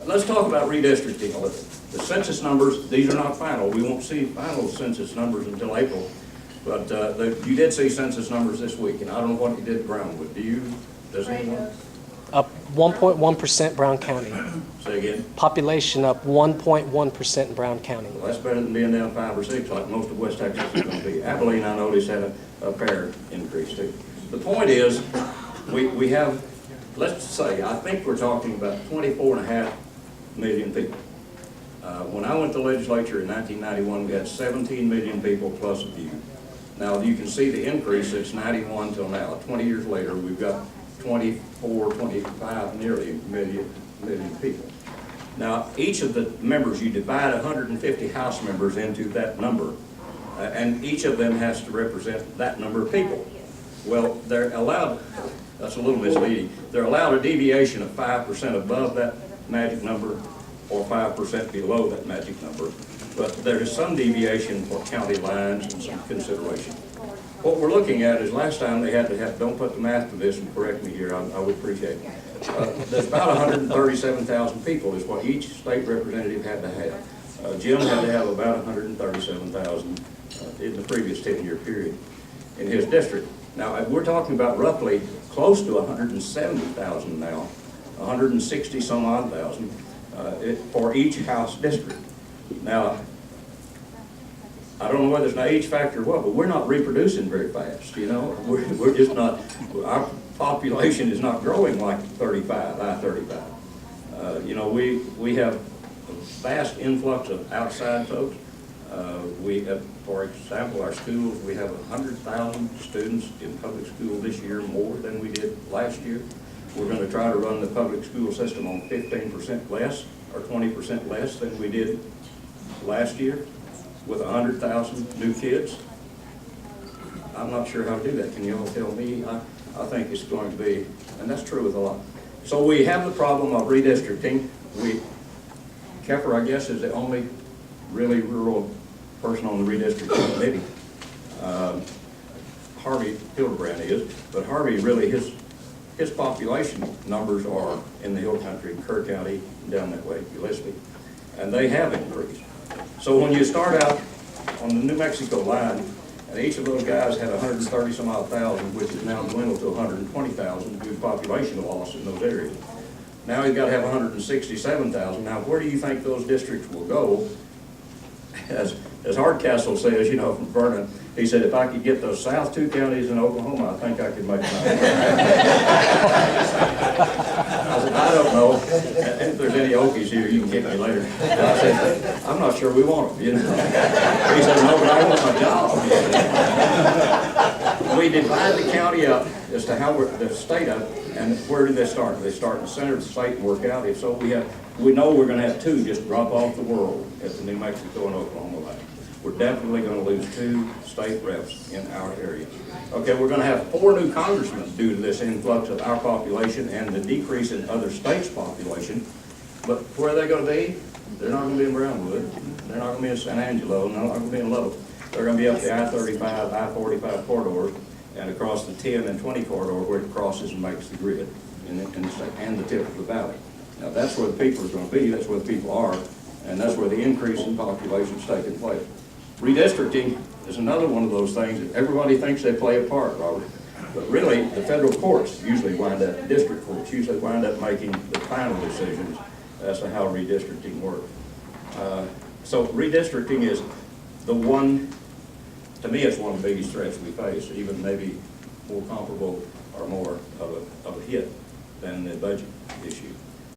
Let's talk about redistricting a little. The census numbers, these are not final. We won't see final census numbers until April. But you did see census numbers this week, and I don't know what you did at Brownwood. Do you? Does anyone? Up 1.1% Brown County. Say again? Population up 1.1% in Brown County. Well, that's better than being down 5 or 6 like most of West Texas is going to be. Abilene, I noticed, had a fair increase too. The point is, we have, let's say, I think we're talking about 24.5 million people. When I went to the legislature in 1991, we had 17 million people plus a few. Now, you can see the increase since 91 till now. 20 years later, we've got 24, 25, nearly million people. Now, each of the members, you divide 150 House members into that number, and each of them has to represent that number of people. Well, they're allowed, that's a little misleading, they're allowed a deviation of 5% above that magic number or 5% below that magic number. But there is some deviation for county lines and some consideration. What we're looking at is last time they had to have, don't put the math to this and correct me here, I would appreciate it. There's about 137,000 people is what each state representative had to have. Jim had to have about 137,000 in the previous 10-year period in his district. Now, we're talking about roughly close to 170,000 now, 160 some odd thousand for each House district. Now, I don't know whether it's an age factor or what, but we're not reproducing very fast, you know? We're just not, our population is not growing like I-35. You know, we have a vast influx of outside folks. We have, for example, our schools, we have 100,000 students in public school this year, more than we did last year. We're going to try to run the public school system on 15% less or 20% less than we did last year with 100,000 new kids. I'm not sure how to do that. Can you all tell me? I think it's going to be, and that's true with a lot. So we have the problem of redistricting. Keffer, I guess, is the only really rural person on the redistricting committee. Harvey Hildebrand is, but Harvey really, his population numbers are in the hill country, Kerr County, down that way, Gillespie, and they have increased. So when you start out on the New Mexico line, and each of those guys had 130 some odd thousand, which is now dwindled to 120,000 due to population loss in those areas. Now you've got to have 167,000. Now, where do you think those districts will go? As Hardcastle says, you know, from Vernon, he said, if I could get those south 2 counties in Oklahoma, I think I could make it. I said, I don't know. If there's any Okies here, you can get me later. I said, I'm not sure we want them, you know. He said, no, but I want my job. We divide the county up as to how the state up, and where do they start? Do they start in the center of the state and work out? If so, we know we're going to have 2 just drop off the world at the New Mexico and Oklahoma line. We're definitely going to lose 2 state reps in our area. Okay, we're going to have 4 new congressmen due to this influx of our population and the decrease in other states' population. But where are they going to be? They're not going to be in Brownwood. They're not going to be in San Angelo. They're not going to be in Lubbock. They're going to be up the I-35, I-45 corridors and across the 10 and 20 corridor where it crosses and makes the grid and the tip of the valley. Now, that's where the people are going to be. That's where the people are. And that's where the increase in population is taking place. Redistricting is another one of those things that everybody thinks they play a part, Robert. But really, the federal courts usually wind up, district courts usually wind up making the final decisions as to how redistricting works. So redistricting is the one, to me, it's one of the biggest threats we face, even maybe more comparable or more of a hit than the budget.